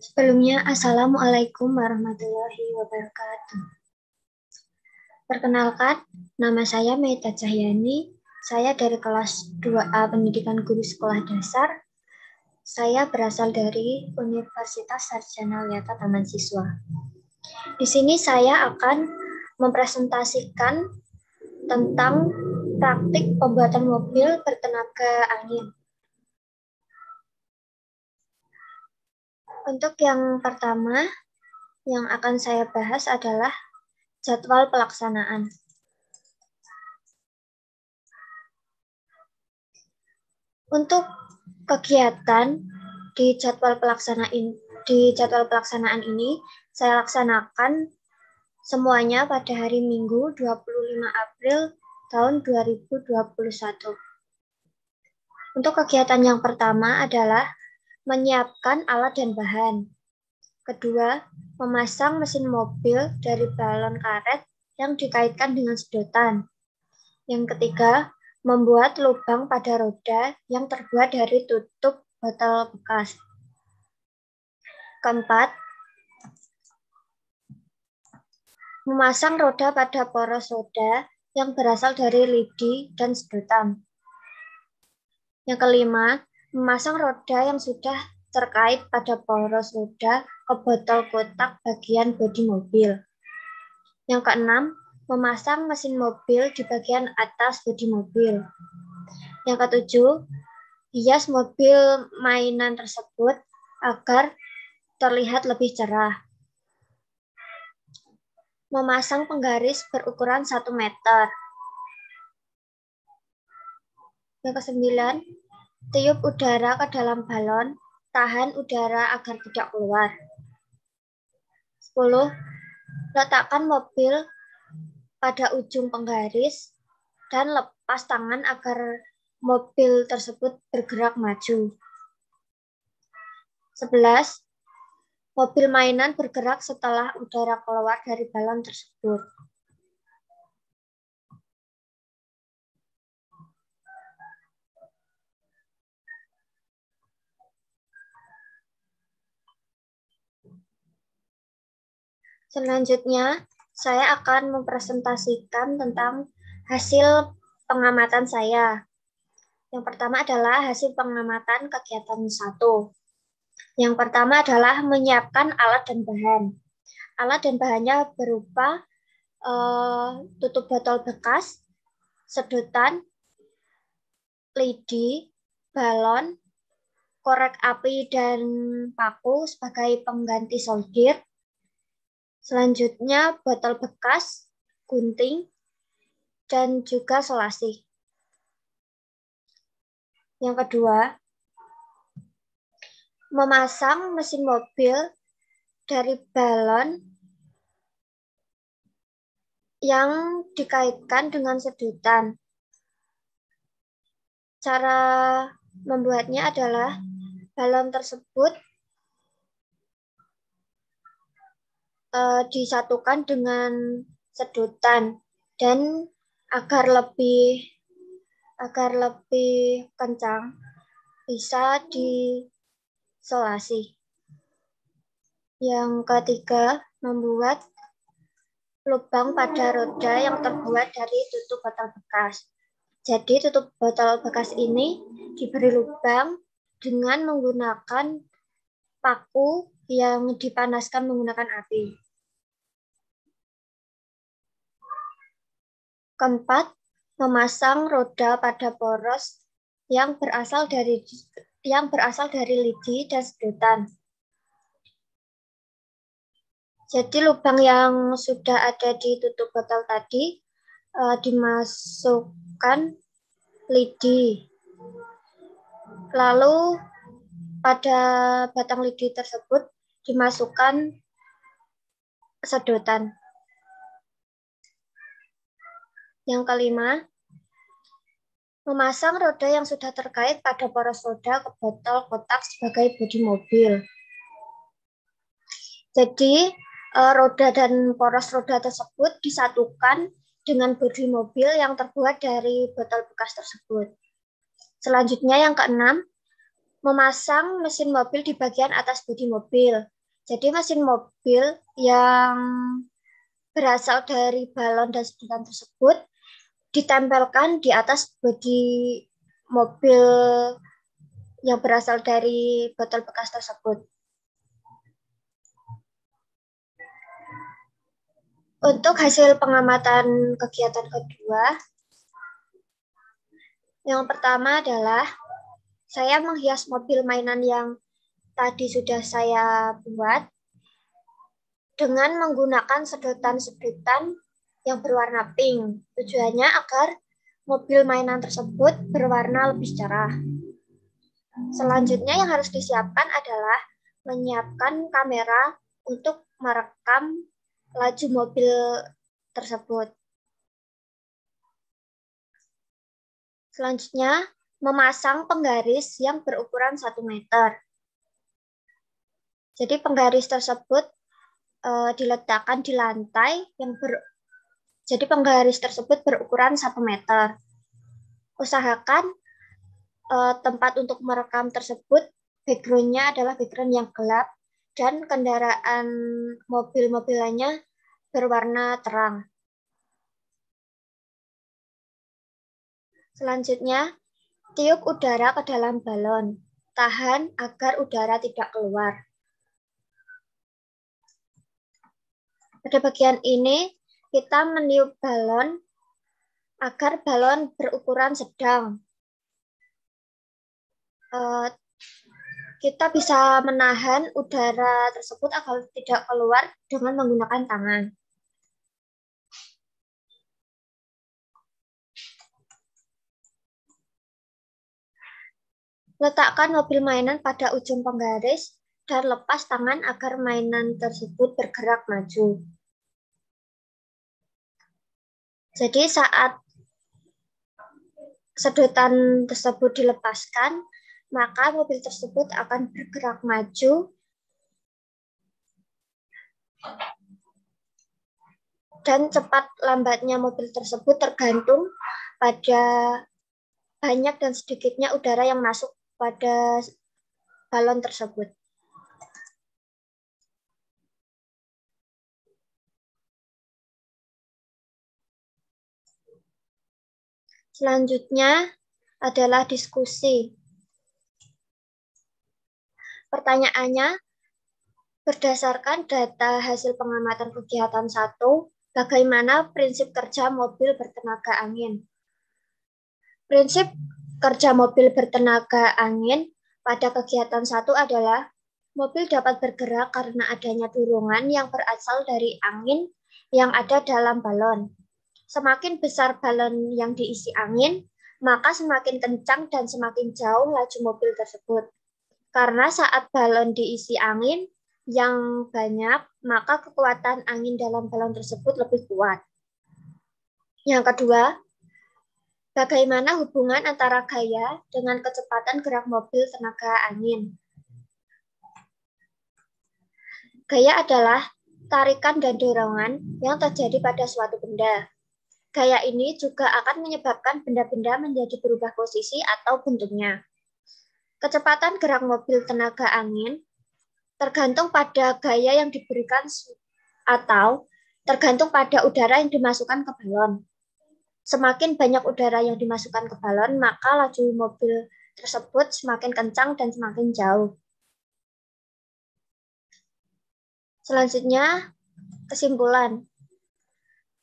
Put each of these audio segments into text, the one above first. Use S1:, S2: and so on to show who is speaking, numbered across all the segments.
S1: Sebelumnya, Assalamualaikum warahmatullahi wabarakatuh. Perkenalkan, nama saya Meita Cahyani. Saya dari kelas 2A Pendidikan Guru Sekolah Dasar. Saya berasal dari Universitas Sarjana Wiyata Taman Siswa. Di sini saya akan mempresentasikan tentang praktik pembuatan mobil bertenaga angin. Untuk yang pertama, yang akan saya bahas adalah jadwal pelaksanaan. Untuk kegiatan di jadwal pelaksanaan ini saya laksanakan semuanya pada hari Minggu 25 April tahun 2021. Untuk kegiatan yang pertama adalah menyiapkan alat dan bahan. Kedua, memasang mesin mobil dari balon karet yang dikaitkan dengan sedotan. Yang ketiga, membuat lubang pada roda yang terbuat dari tutup botol bekas. Keempat, memasang roda pada poros roda yang berasal dari lidi dan sedotan. Yang kelima, memasang roda yang sudah terkait pada poros roda ke botol kotak bagian bodi mobil. Yang keenam, memasang mesin mobil di bagian atas bodi mobil. Yang ketujuh, hias mobil mainan tersebut agar terlihat lebih cerah. Memasang penggaris berukuran 1 meter. Yang kesembilan, tiup udara ke dalam balon, tahan udara agar tidak keluar. 10. Letakkan mobil pada ujung penggaris dan lepas tangan agar mobil tersebut bergerak maju. 11. Mobil mainan bergerak setelah udara keluar dari balon tersebut. Selanjutnya, saya akan mempresentasikan tentang hasil pengamatan saya. Yang pertama adalah hasil pengamatan kegiatan 1. Yang pertama adalah menyiapkan alat dan bahan. Alat dan bahannya berupa tutup botol bekas, sedotan, lidi, balon, korek api dan paku sebagai pengganti solder. Selanjutnya botol bekas, gunting, dan juga selasi. Yang kedua, memasang mesin mobil dari balon yang dikaitkan dengan sedotan. Cara membuatnya adalah balon tersebut disatukan dengan sedotan dan agar lebih kencang bisa diselasi. Yang ketiga, membuat lubang pada roda yang terbuat dari tutup botol bekas. Jadi tutup botol bekas ini diberi lubang dengan menggunakan paku yang dipanaskan menggunakan api. Keempat, memasang roda pada poros yang berasal dari lidi dan sedotan. Jadi lubang yang sudah ada di tutup botol tadi dimasukkan lidi. Lalu pada batang lidi tersebut dimasukkan sedotan. Yang kelima, memasang roda yang sudah terkait pada poros roda ke botol kotak sebagai bodi mobil. Jadi roda dan poros roda tersebut disatukan dengan bodi mobil yang terbuat dari botol bekas tersebut. Selanjutnya yang keenam, memasang mesin mobil di bagian atas bodi mobil. Jadi mesin mobil yang berasal dari balon dan sedotan tersebut ditempelkan di atas bodi mobil yang berasal dari botol bekas tersebut. Untuk hasil pengamatan kegiatan kedua, yang pertama adalah saya menghias mobil mainan yang tadi sudah saya buat dengan menggunakan sedotan-sedotan yang berwarna pink. Tujuannya agar mobil mainan tersebut berwarna lebih cerah. Selanjutnya yang harus disiapkan adalah menyiapkan kamera untuk merekam laju mobil tersebut. Selanjutnya, memasang penggaris yang berukuran 1 meter. Jadi penggaris tersebut diletakkan di lantai jadi penggaris tersebut berukuran 1 meter. Usahakan tempat untuk merekam tersebut background-nya adalah background yang gelap dan kendaraan mobil-mobilannya berwarna terang. Selanjutnya, tiup udara ke dalam balon. Tahan agar udara tidak keluar. Pada bagian ini, kita meniup balon agar balon berukuran sedang. Kita bisa menahan udara tersebut agar tidak keluar dengan menggunakan tangan. Letakkan mobil mainan pada ujung penggaris dan lepas tangan agar mainan tersebut bergerak maju. Jadi saat sedotan tersebut dilepaskan, maka mobil tersebut akan bergerak maju dan cepat lambatnya mobil tersebut tergantung pada banyak dan sedikitnya udara yang masuk pada balon tersebut. Selanjutnya adalah diskusi. Pertanyaannya, berdasarkan data hasil pengamatan kegiatan 1, bagaimana prinsip kerja mobil bertenaga angin? Prinsip kerja mobil bertenaga angin pada kegiatan 1 adalah mobil dapat bergerak karena adanya dorongan yang berasal dari angin yang ada dalam balon. Semakin besar balon yang diisi angin, maka semakin kencang dan semakin jauh laju mobil tersebut. Karena saat balon diisi angin yang banyak, maka kekuatan angin dalam balon tersebut lebih kuat. Yang kedua, bagaimana hubungan antara gaya dengan kecepatan gerak mobil tenaga angin? Gaya adalah tarikan dan dorongan yang terjadi pada suatu benda. Gaya ini juga akan menyebabkan benda-benda menjadi berubah posisi atau bentuknya. Kecepatan gerak mobil tenaga angin tergantung pada gaya yang diberikan atau tergantung pada udara yang dimasukkan ke balon. Semakin banyak udara yang dimasukkan ke balon, maka laju mobil tersebut semakin kencang dan semakin jauh. Selanjutnya, kesimpulan.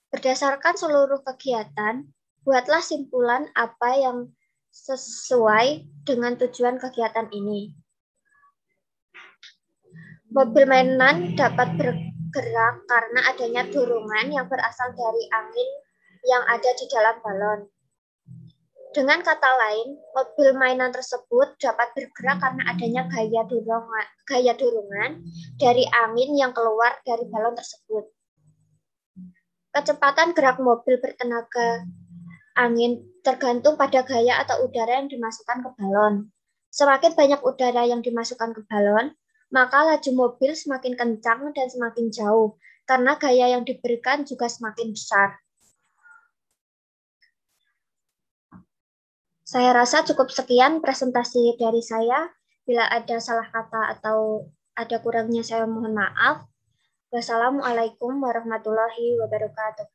S1: Berdasarkan seluruh kegiatan, buatlah simpulan apa yang sesuai dengan tujuan kegiatan ini. Mobil mainan dapat bergerak karena adanya dorongan yang berasal dari angin yang ada di dalam balon. Dengan kata lain, mobil mainan tersebut dapat bergerak karena adanya gaya dorongan dari angin yang keluar dari balon tersebut. Kecepatan gerak mobil bertenaga angin tergantung pada gaya atau udara yang dimasukkan ke balon. Semakin banyak udara yang dimasukkan ke balon, maka laju mobil semakin kencang dan semakin jauh, karena gaya yang diberikan juga semakin besar. Saya rasa cukup sekian presentasi dari saya. Bila ada salah kata atau ada kurangnya saya mohon maaf. Wassalamualaikum warahmatullahi wabarakatuh.